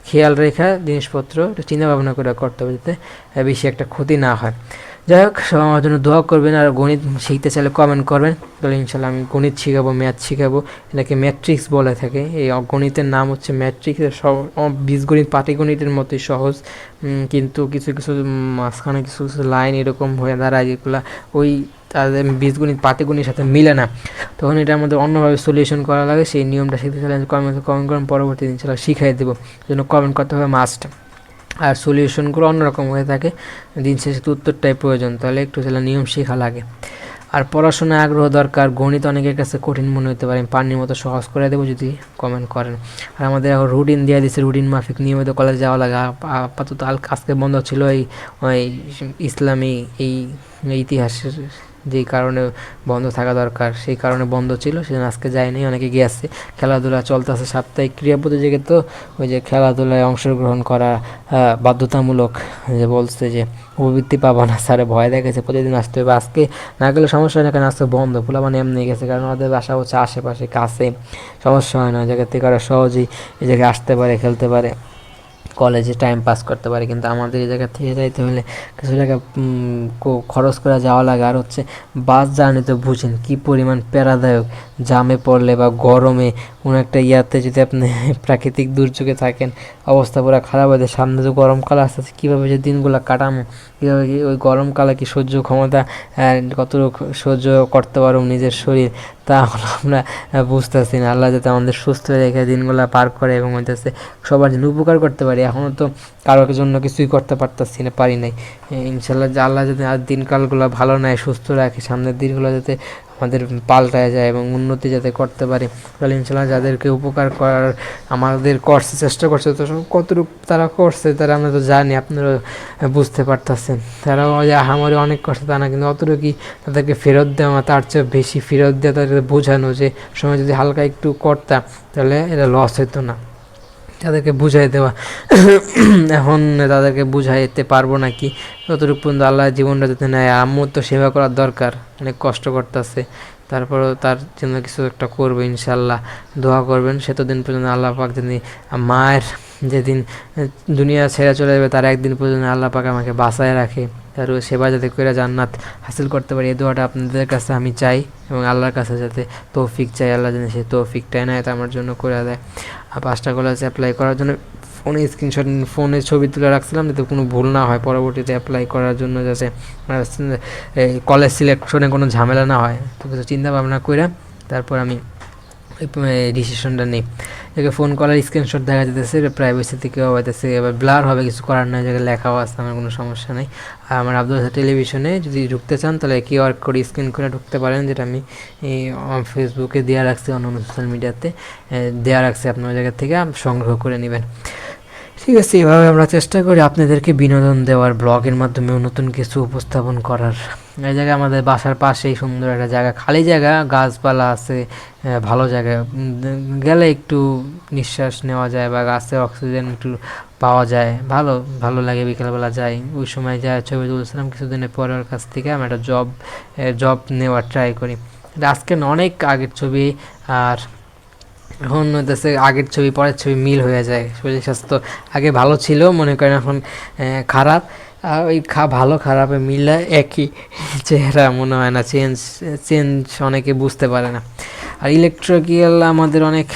খেয়াল রেখা জিনিসপত্র চিন্তা ভাবনা করে করতে হবে, যাতে বেশি একটা ক্ষতি না হয়। যাই হোক, সবাই আমার জন্য দোয়া করবেন, আর গণিত শিখতে চাইলে কমেন্ট করবেন, তাহলে ইনশাল্লাহ আমি গণিত শিখাবো, ম্যাথ শিখাবো। এটাকে ম্যাট্রিক্স বলে থাকে, এই গণিতের নাম হচ্ছে ম্যাট্রিক্স। সব বীজগণিত পাটিগণিতের মতোই সহজ, কিন্তু কিছু কিছু মাঝখানে কিছু কিছু লাইন এরকম হয়ে দাঁড়ায় যেগুলো ওই তাদের বীজগণিত পাটিগণিতের সাথে মিলে না, তখন এটা আমাদের অন্যভাবে সলিউশন করা লাগে। সেই নিয়মটা শিখতে চাইলে কমেন্ট করেন, পরবর্তী দিন ইনশাল্লাহ শিখাই দেবো, জন্য কমেন্ট করতে হবে মাস্ট। আর সলিউশনগুলো অন্যরকম হয়ে থাকে, দিন শেষে উত্তরটাই প্রয়োজন, তাহলে একটু তাহলে নিয়ম শেখা লাগে। আর পড়াশোনায় আগ্রহ দরকার। গণিত অনেকের কাছে কঠিন মনে হতে পারে, পানির মতো সহজ করে দেবো যদি কমেন্ট করেন। আর আমাদের এখন রুটিন দিয়ে দিচ্ছে, রুটিন মাফিক নিয়মিত কলেজ যাওয়া লাগে। আপাতত আজকে বন্ধ ছিল ওই ইসলামী এই ইতিহাসের যেই কারণে বন্ধ থাকা দরকার, সেই কারণে বন্ধ ছিল, সেজন্য আজকে যায়নি, অনেকে গিয়েছে। খেলাধুলা চলতেছে, সাপ্তাহিক ক্রীড়া প্রতিযোগিতা, তো ওই যে খেলাধুলায় অংশগ্রহণ করা বাধ্যতামূলক, যে বলছে যে উপবৃত্তি পাবা না, স্যারে ভয় দেখেছে, প্রতিদিন আসতে হবে। আজকে না গেলে সমস্যা হয় না, কারণ আজকে বন্ধ, পোলাপানি এমনি গেছে, কারণ আমাদের বাসা হচ্ছে আশেপাশে, কাছে, সমস্যা হয় না, জায়গা থেকে ওরা সহজেই এই জায়গায় আসতে পারে, খেলতে পারে, কলেজে টাইম পাস করতে পারে। কিন্তু আমাদের এই জায়গা থেকে যাইতে হলে কিছু জায়গা খরচ করে যাওয়া লাগে। আর হচ্ছে বাস জার্নি তো বুঝেন কী পরিমাণ প্যারাদায়ক, জামে পড়লে বা গরমে কোনো একটা ইয়াতে যদি আপনি প্রাকৃতিক দুর্যোগে থাকেন, অবস্থা পুরো খারাপ হয়ে যায়। সামনে তো গরমকাল আসতেছে, কীভাবে যে দিনগুলো কাটামো, কীভাবে কি ওই গরমকালে কি সহ্য ক্ষমতা কতটুকু সহ্য করতে পারো নিজের শরীর, তা হলো আমরা বুঝতেছি না। আল্লাহ যাতে আমাদের সুস্থ রেখে দিনগুলো পার করে এবং হইতেছে সবার জন্য উপকার করতে পারি। এখনও তো কারোর জন্য কিছুই করতে পারতেছি না, পারি নাই। ইনশাল্লাহ যে আল্লাহ যাতে আর দিনকালগুলো ভালো নেয়, সুস্থ রাখে, সামনের দিনগুলো যাতে আমাদের পাল্টায় যায় এবং উন্নতি যাতে করতে পারি, তাহলে ইনশাল্লাহ যাদেরকে উপকার করার আমাদের করছে, চেষ্টা করছে, তো কতটুকু তারা করছে তারা আমরা তো জানি, আপনারা বুঝতে পারতেছেন। তারাও যে আমারও অনেক করছে তা না, কিন্তু অতটুকুই তাদেরকে ফেরত দেওয়া, তার চেয়ে বেশি ফেরত দেওয়া, তাদেরকে বোঝানো যে সময় যদি হালকা একটু করতাম তাহলে এটা লস হতো না, তাদেরকে বুঝাই দেওয়া। এখন তাদেরকে বুঝাইতে পারবো নাকি, ততটুকু পর্যন্ত আল্লাহ জীবনটা যাতে নেয়। আম্মুর তো সেবা করার দরকার, অনেক কষ্ট করতেছে, তারপরেও তার জন্য কিছু একটা করবে ইনশাল্লাহ, দোয়া করবেন। সেতদিন পর্যন্ত আল্লাহ পাক যদি মায়ের যেদিন দুনিয়া ছেড়ে চলে যাবে, তার একদিন পর্যন্ত আল্লাহ পাক আমাকে বাঁচায় রাখে, তার সেবা যাতে করে জান্নাত হাসিল করতে পারি, এই দোয়াটা আপনাদের কাছে আমি চাই এবং আল্লাহর কাছে যাতে তৌফিক চাই, আল্লাহ যেন সেই তৌফিকটাই নেয়, আমার জন্য করে দেয়। আর 5টা কলেজ অ্যাপ্লাই করার জন্য ফোনে স্ক্রিনশট, ফোনে ছবি তুলে রাখছিলাম যাতে কোনো ভুল না হয়, পরবর্তীতে অ্যাপ্লাই করার জন্য যাতে কলেজ সিলেকশনে কোনো ঝামেলা না হয়, তো কিছু চিন্তা ভাবনা করে তারপর আমি ডিসিশনটা নিই। একে ফোন কলার স্ক্রিনশট দেখা যেতেছে, প্রাইভেসি থেকেও হইতেছে, এবার ব্লার হবে, কিছু করার নাই, জায়গায় লেখাও আছে, আমার কোনো সমস্যা নেই। আর আমার আব্দুল টেলিভিশনে যদি ঢুকতে চান তাহলে কিউআর কোড স্ক্যান করে ঢুকতে পারেন, যেটা আমি ফেসবুকে দেওয়া রাখছি, অন্য সোশ্যাল মিডিয়াতে দেওয়া রাখছি, আপনার জায়গা থেকে সংগ্রহ করে নেবেন। ঠিক আছে, এভাবে আমরা চেষ্টা করি আপনাদেরকে বিনোদন দেওয়ার, ব্লগের মাধ্যমেও নতুন কিছু উপস্থাপন করার। এই জায়গায় আমাদের বাসার পাশেই সুন্দর একটা জায়গা, খালি জায়গা, গাছপালা আছে, ভালো জায়গা, গেলে একটু নিঃশ্বাস নেওয়া যায় বা গাছে অক্সিজেন একটু পাওয়া যায়, ভালো ভালো লাগে। বিকেলবেলা যাই, ওই সময় যা ছবি তুলছিলাম কিছুদিনের পরে ওর কাছ থেকে আমি একটা জব নেওয়ার ট্রাই করি। আজকে না, অনেক আগের ছবি, আর এখন হইতেছে আগের ছবি পরের ছবি মিল হয়ে যায়। শরীর স্বাস্থ্য আগে ভালো ছিল মনে করেন, এখন খারাপ। আর ওই ভালো খারাপে মিলে একই চেহারা মনে হয় না, চেঞ্জ অনেকে বুঝতে পারে না। আর ইলেকট্রিক্যাল আমাদের অনেক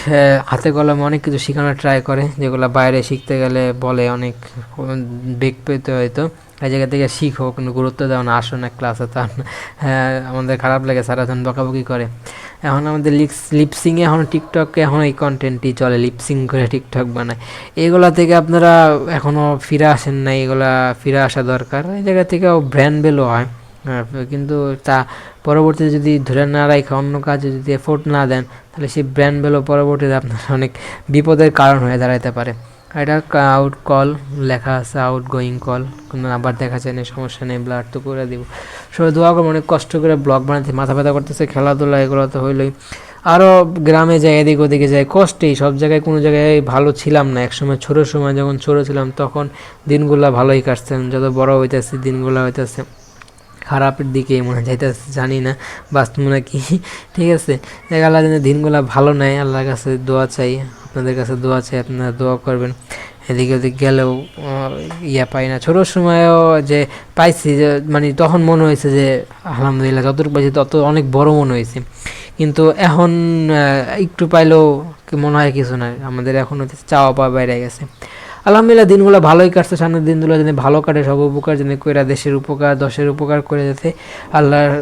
হাতে কলমে অনেক কিছু শেখানোর ট্রাই করে, যেগুলো বাইরে শিখতে গেলে বলে অনেক বেগ পেতে হয়তো। এই জায়গা থেকে শিখো, কিন্তু গুরুত্ব দাও না, আসো না ক্লাসে, তা হ্যাঁ আমাদের খারাপ লাগে, সারা দিন বকাবকি করে। এখন আমাদের লিপসিংয়ে এখন টিকটকে এখন এই কন্টেন্টই চলে, লিপসিং করে টিকটক বানায়। এগুলা থেকে আপনারা এখনও ফিরে আসেন না, এগুলা ফিরে আসা দরকার। এই জায়গা থেকেও ব্র্যান্ড ভ্যালু হয়, কিন্তু তা পরবর্তীতে যদি ধরে না রাখে অন্য কাজে যদি এফোর্ট না দেন, তাহলে সেই ব্র্যান্ড ভ্যালু পরবর্তীতে আপনার অনেক বিপদের কারণ হয়ে দাঁড়াতে পারে। এটা আউট কল লেখা আছে, আউট গোয়িং কল, কোনো আবার দেখা যায় না, সমস্যা নেই, ব্লাড তো করে দিব। সবাই দোয়া করবো, অনেক কষ্ট করে ব্লগ বানাতে মাথা ব্যথা করতেছে, খেলাধুলা এগুলো তো হইলই। আরও গ্রামে যাই, এদিক ওদিকে যাই, কষ্টেই, সব জায়গায় কোনো জায়গায় ভালো ছিলাম না। একসময় ছোটো সময় যখন ছোটো ছিলাম তখন দিনগুলা ভালোই কাটছে, যত বড় হইতেছে দিনগুলো হইতেছে খারাপের দিকে মনে যাইতেছে, জানি না বাস্তব নাকি। ঠিক আছে, আল্লাহ যেন দিনগুলো ভালো নেয়, আল্লাহর কাছে দোয়া চাই, আপনাদের কাছে দোয়া চাই, আপনারা দোয়া করবেন। এদিকে ওদিক গেলেও পাই না, ছোটোর সময়ও যে পাইছি, যে মানে তখন মনে হয়েছে যে আলহামদুলিল্লাহ যতটুকু পাইছি তত অনেক বড় মনে হয়েছে। কিন্তু এখন একটু পাইলেও মনে হয় কিছু নয়, আমাদের এখন হচ্ছে চাওয়া পাওয়া বাইরে গেছে। আলহামদুলিল্লাহ দিনগুলো ভালোই কাটছে, সামনের দিনগুলো যদি ভালো কাটে, সব উপকার যদি কইরা দেশের উপকার দশের উপকার করে যাতে আল্লাহর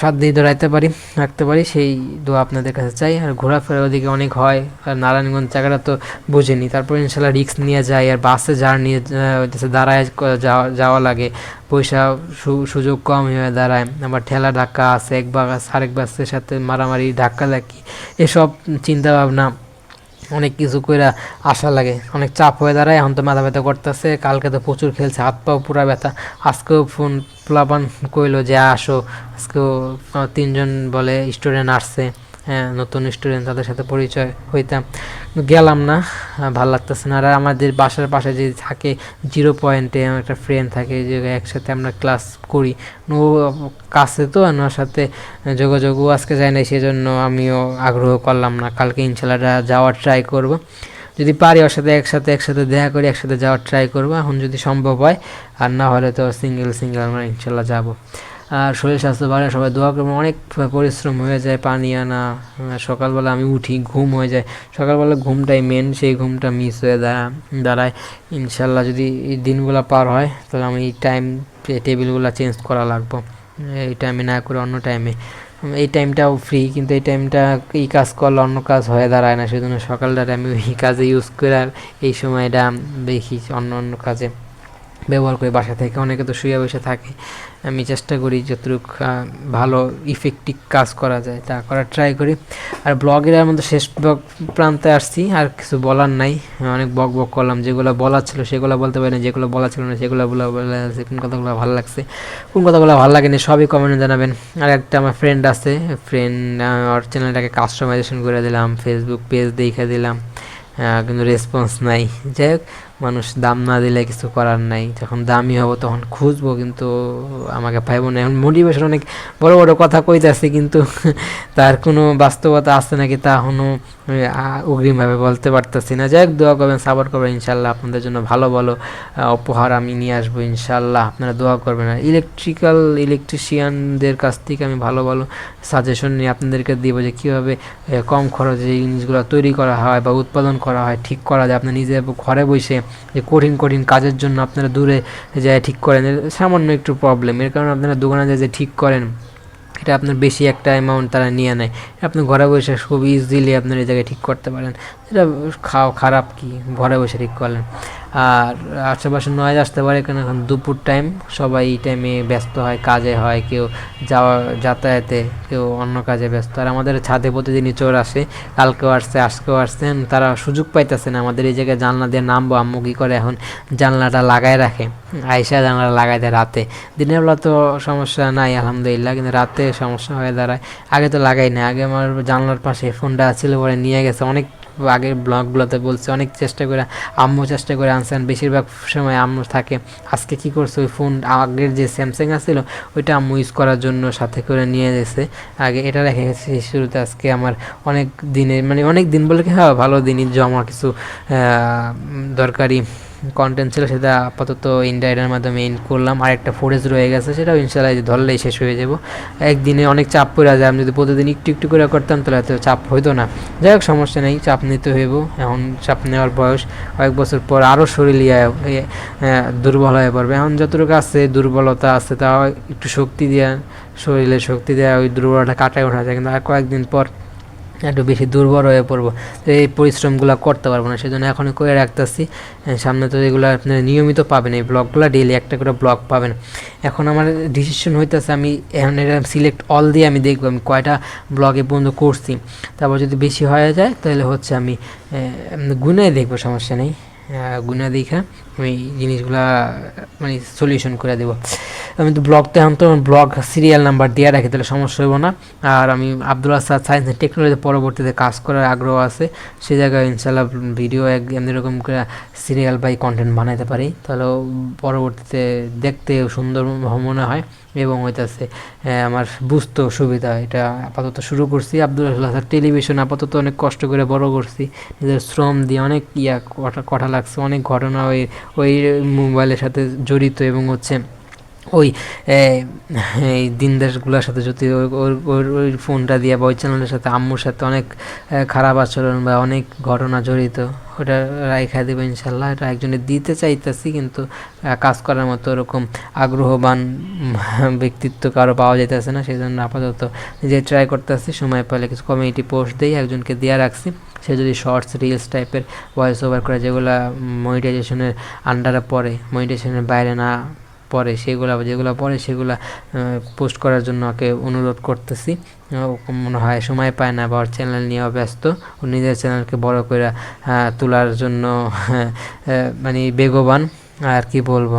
সাধ্যে রাখতে পারি, সেই দোয়া আপনাদের কাছে চাই। আর ঘোরাফেরা ওদিকে অনেক হয়, আর নারায়ণগঞ্জ জায়গাটা তো বুঝেনি, তারপর ইনশাল্লাহ রিস্ক নিয়ে যায়, আর বাসে জার্নি দাঁড়ায় যাওয়া লাগে, পয়সা সুযোগ কম হয়ে দাঁড়ায়, আবার ঠেলা ধাক্কা আছে, এক বাস আরেক বাসের সাথে মারামারি ধাক্কি, এসব চিন্তা ভাবনা অনেক কিছু কইরা আশা লাগে, অনেক চাপ হয়ে দাঁড়ায়। এখন তো মাথা ব্যথা করতেছে, কালকে তো প্রচুর খেলছে, হাত পাও পুরা ব্যথা। আজকেও ফোন প্লাবান কইলো যে আসো, আজকেও 3জন বলে স্টুডেন্ট আসছে, হ্যাঁ নতুন স্টুডেন্ট, তাদের সাথে পরিচয় হইতাম, গেলাম না, ভাল লাগতেছে না। আর আমাদের বাসার পাশে যে থাকে 0 পয়েন্টে আমার একটা ফ্রেন্ড থাকে, যে একসাথে আমরা ক্লাস করি, ও কাছে তো ওনার সাথে যোগাযোগও আজকে যায় না, সেজন্য আমিও আগ্রহ করলাম না। কালকে ইনশাল্লাহ যাওয়ার ট্রাই করব, যদি পারি ওর সাথে একসাথে দেখা করি, একসাথে যাওয়ার ট্রাই করবো এখন যদি সম্ভব হয়, আর না হলে তো সিঙ্গেল আমরা ইনশাল্লাহ যাবো। আর শরীর স্বাস্থ্য ভালো, সবাই দোয়া করবো। অনেক পরিশ্রম হয়ে যায়, পানি আনা, সকালবেলা আমি উঠি, ঘুম হয়ে যায়, সকালবেলা ঘুমটাই মেন, সেই ঘুমটা মিস হয়ে দাঁড়ায়। ইনশাল্লাহ যদি এই দিনগুলো পার হয়, তাহলে আমি এই টেবিলগুলো চেঞ্জ করা লাগবো, এই টাইমে না করে অন্য টাইমে। এই টাইমটাও ফ্রি, কিন্তু এই টাইমটা এই কাজ করলে অন্য কাজ হয়ে দাঁড়ায় না, সেজন্য সকালটাতে আমি ওই কাজে ইউজ করে, আর এই সময়টা দেখি অন্য কাজে ব্যবহার করি। বাসা থেকে অনেকে তো শুয়ে বসে থাকে, আমি চেষ্টা করি যতটুকু ভালো ইফেক্টিভ কাজ করা যায় তা করার ট্রাই করি। আর ব্লগের মধ্যে শেষ প্রান্তে আসছি, আর কিছু বলার নাই, অনেক বক করলাম, যেগুলো বলার ছিল সেগুলো বলতে পারি না, যেগুলো বলা ছিল না সেগুলো বলে আছে। কোন কথাগুলো ভালো লাগছে, কোন কথাগুলো ভালো লাগেনি সবই কমেন্টে জানাবেন। আর একটা আমার ফ্রেন্ড আছে, ওর চ্যানেলটাকে কাস্টমাইজেশন করে দিলাম, ফেসবুক পেজ দেখে দিলাম, কিন্তু রেসপন্স নাই। যাই হোক, মানুষ দাম না দিলে কিছু করার নাই, যখন দামি হবো তখন খুঁজবো, কিন্তু আমাকে পাইব না। এখন মোটিভেশন অনেক বড় বড় কথা কইতেছে, কিন্তু তার কোনো বাস্তবতা আছে নাকি তা এখনও অগ্রিমভাবে বলতে পারতেছি না। যাই হোক, দোয়া করবেন, সাপোর্ট করবেন, ইনশাল্লাহ আপনাদের জন্য ভালো ভালো উপহার আমি নিয়ে আসবো, ইনশাল্লাহ আপনারা দোয়া করবেন। আর ইলেকট্রিশিয়ানদের কাছ থেকে আমি ভালো ভালো সাজেশন নিয়ে আপনাদেরকে দিব, যে কীভাবে কম খরচে এই জিনিসগুলো তৈরি করা হয় বা উৎপাদন করা হয়, ঠিক করা যায়। আপনি নিজে ঘরে বসে যে কঠিন কাজের জন্য আপনারা দূরে যায় ঠিক করেন, সামান্য একটু প্রবলেম, এর কারণে আপনারা দোকানে যে ঠিক করেন, এটা আপনার বেশি একটা অ্যামাউন্ট তারা নিয়ে নেয়, আপনি ঘরে বসে খুব ইজিলি আপনার এই জায়গায় ঠিক করতে পারেন। এটা খারাপ কি, ঘরে বসে ঠিক করলেন। আর আশেপাশে নয়েজ আসতে পারে, কারণ এখন দুপুর টাইম, সবাই এই টাইমে ব্যস্ত হয়, কাজে হয়, কেউ যাতায়াতে, কেউ অন্য কাজে ব্যস্ত। আর আমাদের ছাদে প্রতিদিনই চোর আসে, কালকেও আসছে, আজকেও আসছেন, তারা সুযোগ পাইতেছে না আমাদের এই জায়গায় জানলা দিয়ে নামবো। আম্মু কী করে এখন জানলাটা লাগায় রাখে, আইসা জানলা লাগাই দেয় রাতে। দিনের বেলা তো সমস্যা নাই আলহামদুলিল্লাহ, কিন্তু রাতে সমস্যা হয়ে দাঁড়ায়। আগে তো লাগাই না, আগে আমার জানলার পাশে ফোনটা ছিল, পরে নিয়ে গেছে। অনেক আগের ব্লগগুলোতে বলছে, অনেক চেষ্টা করে আম্মু চেষ্টা করে আনছেন, বেশিরভাগ সময় আম্মু থাকে। আজকে কি করছে, ওই ফোন আগের যে স্যামসাং আছিল ওইটা আম্মু ইউজ করার জন্য সাথে করে নিয়ে গেছে। আগে এটা রেখে গেছে শুরুতে। আজকে আমার অনেক দিনের, মানে অনেক দিন বলে কি, হ্যাঁ ভালো দিনই জমা কিছু দরকারি কন্টেন্ট ছিল, সেটা আপাতত ইনডাইরেক্টের মাধ্যমে ইন করলাম। আর একটা ফুটেজ রয়ে গেছে, সেটাও ইনশাল্লাহ ধরলেই শেষ হয়ে যাব। একদিনে অনেক চাপ পড়ে যায়, আমি যদি প্রতিদিন একটু একটু করে করতাম তাহলে এত চাপ হইতো না। যাই হোক, সমস্যা নেই, চাপ নিতে হইব, এখন চাপ নেওয়ার বয়স। কয়েক বছর পর আরও শরীর দুর্বল হয়ে পড়বে। এখন যতটুকু আছে দুর্বলতা আছে, তাও একটু শক্তি দেওয়া, শরীরে শক্তি দেওয়া, ওই দুর্বলতা কাটায় ওঠা যায়। কিন্তু আর কয়েকদিন পর একটু বেশি দুর্বল হয়ে পড়বো, তো এই পরিশ্রমগুলো করতে পারবো না, সেজন্য এখনই করে রাখতেছি। সামনে তো এগুলো আপনার নিয়মিত পাবেন, এই ব্লগগুলো ডেইলি একটা করে ব্লগ পাবেন। এখন আমার ডিসিশন হইতেছে, আমি এখন এটা সিলেক্ট অল দিয়ে আমি দেখবো আমি কয়টা ব্লগে পর্যন্ত করছি। তারপর যদি বেশি হয়ে যায় তাহলে হচ্ছে আমি গুনে দেখবো, সমস্যা নেই। গুনা দেখা আমি জিনিসগুলা মানে সলিউশন করে দেবো। আমি তো ব্লগতে এখন তো ব্লগ সিরিয়াল নাম্বার দিয়ে রাখি, তাহলে সমস্যা হইব না। আর আমি Abdul Asad science and technology পরবর্তীতে কাজ করার আগ্রহ আছে, সে জায়গায় ইনশাল্লাহ ভিডিও এরকম করে সিরিয়াল বাই কন্টেন্ট বানাইতে পারি, তাহলে পরবর্তীতে দেখতে সুন্দর মনে হয় এবং হইতেছে আমার বুঝতেও সুবিধা হয়। এটা আপাতত শুরু করছি আব্দুল আসাদ টেলিভিশন, আপাতত অনেক কষ্ট করে বড় করছি, নিজের শ্রম দিয়ে অনেক কঠা লাগছে, অনেক ঘটনা ওই মোবাইলের সাথে জড়িত, এবং হচ্ছে ওই এই দিনদাসগুলোর সাথে যদি ওই ফোনটা দিয়ে বা ওই চ্যানেলের সাথে আম্মুর সাথে অনেক খারাপ আচরণ বা অনেক ঘটনা জড়িত, ওটা রাইখা দেবো ইনশাল্লাহ। এটা একজনের দিতে চাইতেছি, কিন্তু কাজ করার মতো ওরকম আগ্রহবান ব্যক্তিত্ব কারো পাওয়া যাইতেছে না, সেই জন্য আপাতত নিজে ট্রাই করতেছি। সময় পেলে কিছু কমিউনিটি পোস্ট দিই, একজনকে দেওয়া রাখছি, সে যদি শর্টস রিলস টাইপের ভয়েস ওভার করে, যেগুলো মনিটাইজেশনের আন্ডারে পড়ে, মনিটাইজেশনের বাইরে না পরে, যেগুলো পরে সেগুলো পোস্ট করার জন্য ওকে অনুরোধ করতেছি। মনে হয় সময় পায় না, বা ওর চ্যানেল নিয়েও ব্যস্ত, ও নিজের চ্যানেলকে বড় করে তোলার জন্য মানে বেগবান। আর কি বলবো,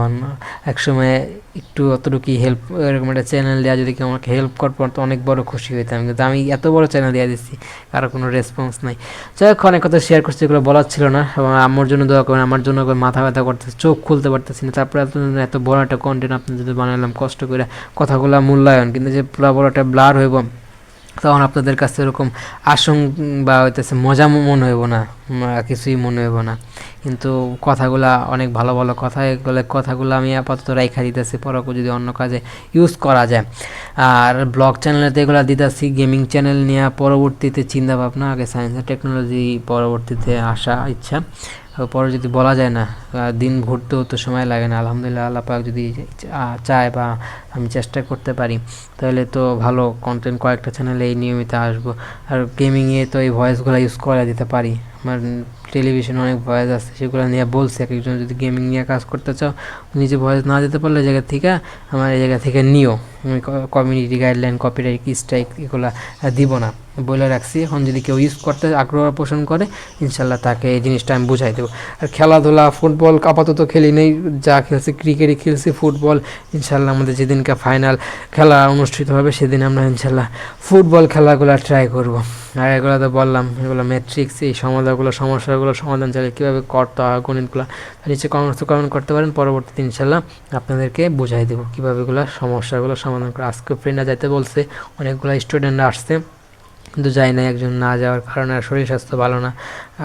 একসময় একটু অতটুকুই হেল্প, এরকম একটা চ্যানেল দেওয়া যদি কেউ আমাকে হেল্প করতো তো অনেক বড় খুশি হইতাম, কিন্তু আমি এত বড় চ্যানেল দিয়ে দিচ্ছি, কারো কোনো রেসপন্স নাই। যাই হোক, অনেক কথা শেয়ার করছি, এগুলো বলার ছিল না। এবং আমার জন্য দোয়া করেন, আমার জন্য মাথা ব্যথা করতেছে, চোখ খুলতে পারতেছি না। তারপরে এত বড় একটা কন্টেন্ট আপনি যদি বানালাম কষ্ট করে, কথাগুলো মূল্যায়ন, কিন্তু যে পুরো বড় একটা ব্লার হইব, তখন আপনাদের কাছে এরকম বা হইতেছে মজা মনে হইব না, কিছুই মনে হইব না। কিন্তু কথাগুলা অনেক ভালো ভালো কথা, এগুলো কথাগুলো আমি আপাতত রাইখা দিতেছি, পরকে যদি অন্য কাজে ইউজ করা যায়। আর ব্লগ চ্যানেলেতে এগুলো দিতেছি, গেমিং চ্যানেল নিয়ে পরবর্তীতে চিন্তা ভাবনা, আগে সায়েন্স আর টেকনোলজি পরবর্তীতে আসা ইচ্ছা। পরে যদি বলা যায় না, দিন ঘুরতেও তো সময় লাগে না, আলহামদুলিল্লাহ আল্লাহ পাক যদি চায় বা আমি চেষ্টা করতে পারি, তাহলে তো ভালো কন্টেন্ট কয়েকটা চ্যানেলে এই নিয়মিত আসবো। আর গেমিংয়ে তো এই ভয়েসগুলো ইউজ করে দিতে পারি, আমার টেলিভিশনে অনেক ভয়েস আছে, সেগুলো নিয়ে বলছে এক একজন যদি গেমিং নিয়ে কাজ করতে চাও, নিজে ভয়েস না দিতে পারলে জায়গা থেকে আমার এই জায়গা থেকে নিও, আমি কমিউনিটি গাইডলাইন, কপিরাইট স্ট্রাইক এগুলো দিব না বলে রাখছি। এখন যদি কেউ ইউজ করতে আগ্রহ পোষণ করে, ইনশাল্লাহ তাকে এই জিনিসটা আমি বুঝাই দেবো। আর খেলাধুলা, ফুটবল আপাতত খেলি নেই, যা খেলছি ক্রিকেটই খেলছি, ফুটবল ইনশাল্লাহ আমাদের যেদিনকে ফাইনাল খেলা অনুষ্ঠিত হবে সেদিন আমরা ইনশাল্লাহ ফুটবল খেলাগুলো ট্রাই করব। আর এগুলো তো বললাম, এগুলো ম্যাট্রিক্স, এই সমস্যাগুলো সমাধান চাইলে কীভাবে করতে হয় গণিতগুলো, নিচে কমেন্ট করতে পারেন, পরবর্তীতে ইনশাল্লাহ আপনাদেরকে বুঝাই দেবো কীভাবে এগুলো সমস্যাগুলো সমাধান করে। আজকে ফ্রেন্ডরা যাইতে বলছে, অনেকগুলো স্টুডেন্টরা আসছে, কিন্তু যাই না, একজন না যাওয়ার কারণে শরীর স্বাস্থ্য ভালো না।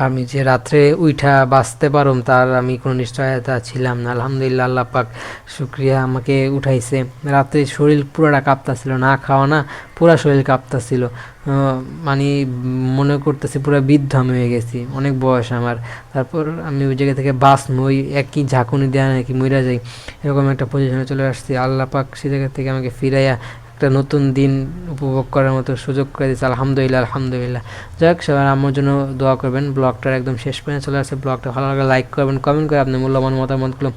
আমি যে রাত্রে উইঠা বাঁচতে পারুম তার আমি কোনো নিশ্চয়তা ছিলাম না। আলহামদুলিল্লাহ, আল্লাহ পাক শুক্রিয়া, আমাকে উঠাইছে। রাত্রে শরীর পুরোটা কাঁপতাছিল, না খাওয়া না, পুরা শরীর কাঁপতাছিল, মানে মনে করতেছি পুরো বৃদ্ধ আমি হয়ে গেছি, অনেক বয়স আমার। তারপর আমি ওই জায়গা থেকে ওই একই ঝাঁকুনি দেওয়া নাকি মইরা যাই, এরকম একটা পজিশনে চলে আসছি। আল্লাহ পাক সে জায়গা থেকে আমাকে ফিরাইয়া একটা নতুন দিন উপভোগ করার মতো সুযোগ করে দিয়েছে, আলহামদুলিল্লাহ আলহামদুলিল্লাহ। যাই হোক, সবাই আমার জন্য দোয়া করবেন। ব্লগটার একদম শেষ পর্যন্ত চলে আসছে। ব্লগটা ভালো লাগলে লাইক করবেন, কমেন্ট করে আপনার মূল্যবান মতামতগুলো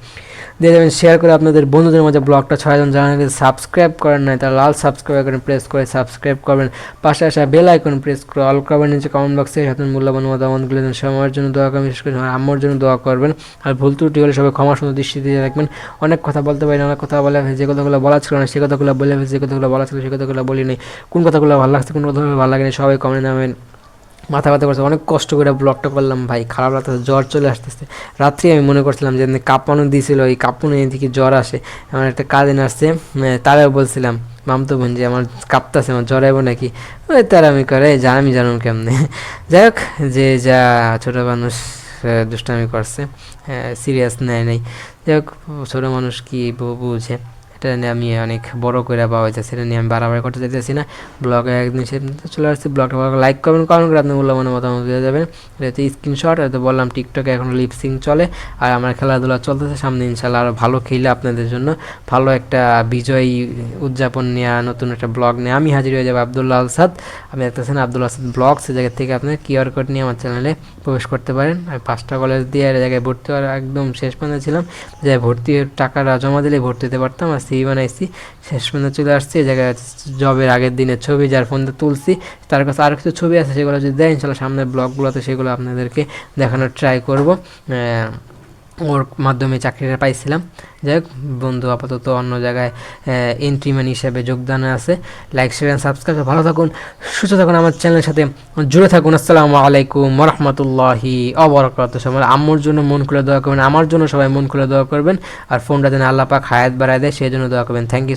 দিয়ে দেবেন, শেয়ার করে আপনাদের বন্ধুদের মাঝে ব্লগটা ছয়জন যারা সাবস্ক্রাইব করেন নাই তারা লাল সাবস্ক্রাইব আইকনে প্রেস করে সাবস্ক্রাইব করবেন, পাশে আসা বেল আইকন প্রেস করে অল করবেন, নিচে কমেন্ট বক্সে আপনার মূল্যবান মতামতগুলো দেন। সবাই আমার জন্য দোয়া করবেন, বিশেষ করে আমার জন্য দোয়া করবেন। আর ভুল ত্রুটি হলে সবাই ক্ষমা সুন্দর দৃষ্টিতে রাখবেন। অনেক কথা বলতে পারি না, অনেক কথা বলে যে কথাগুলো বলা ছিল না সে কথাগুলো বলে যে কথাগুলো বলা ছিল সে কথাগুলো বলি নেই, কোন কথাগুলো ভালো লাগছে কোন কথাগুলো ভালো লাগেনি সবাই কমেন্ট নামেন। মাথা ব্যথা করছে, অনেক কষ্ট করে ব্লগটা করলাম ভাই, খারাপ লাগতেছে, জ্বর চলে আসতেছে। রাত্রি আমি মনে করছিলাম যে কাঁপানো দিয়েছিল, এই কাঁপুনে এদিকে জ্বর আসে। আমার একটা কাজিন আসছে, তারাও বলছিলাম মামতো বোন যে আমার কাঁপতেছে, আমার জ্বর আইব নাকি, ওই তারা আমি করে আমি জানুন কেমনে। যাই হোক, যে যা ছোটো মানুষ দুষ্টামি করছে, সিরিয়াস নেয় নাই। যাই হোক, ছোটো মানুষ কি বুঝে, এটা নিয়ে আমি অনেক বড় করে পাওয়া যাচ্ছে, সেটা নিয়ে আমি বাড়াবাড়ি করতে চাইতেছি না। ব্লগে একদিন সে চলে আসছে, ব্লগটা লাইক করবেন, কমেন্ট করে আপনার মূল্যবান মতামত দিয়ে যাবেন। এটা হচ্ছে স্ক্রিনশট। হয়তো বললাম টিকটকে এখন লিপসিং চলে, আর আমার খেলাধুলা চলতেছে, সামনে ইনশাল্লাহ আরও ভালো খেলে আপনাদের জন্য ভালো একটা বিজয়ী উদযাপন নিয়ে নতুন একটা ব্লগ নিয়ে আমি হাজির হয়ে যাবো। আব্দুল্লাহ আলসাদ, আমি দেখতেছেন আব্দুল্লাহ আলসাদ ব্লগ, সে জায়গা থেকে আপনার কিউআর কোড নিয়ে আমার চ্যানেলে প্রবেশ করতে পারেন। আমি 5টা কলেজ দিয়ে এই জায়গায় ভর্তি হওয়ার একদম শেষ পর্যন্ত ছিলাম, যে ভর্তি টাকাটা জমা দিলে ভর্তি হতে পারতাম। আর সিভি বানাইছি, শেষ পর্যন্ত চলে আসছি। এই জায়গায় জবের আগের দিনের ছবি যার ফোনতে তুলছি, তার কাছে আরও কিছু ছবি আছে, সেগুলো যদি দেয় ইনশাল্লাহ সামনের ব্লগগুলোতে সেগুলো আপনাদেরকে দেখানোর ট্রাই করব। ওর মাধ্যমে চাকরিটা পাইছিলাম। যাই হোক, বন্ধু আপাতত অন্য জায়গায় এন্ট্রিম্যান হিসেবে যোগদানে আছে। লাইক শেয়ার অ্যান্ড সাবস্ক্রাইব, ভালো থাকুন, সুস্থ থাকুন, আমার চ্যানেলের সাথে জুড়ে থাকুন। আসসালামু আলাইকুম রহমতুল্লাহি অবরাকাতুহু। সবাই আম্মুর জন্য মন খুলে দোয়া করবেন, আমার জন্য সবাই মন খুলে দোয়া করবেন। আর ফোনটা যেন আল্লাহ পাক হায়াত বাড়ায় দেয় সেই জন্য দোয়া করবেন। Thank you.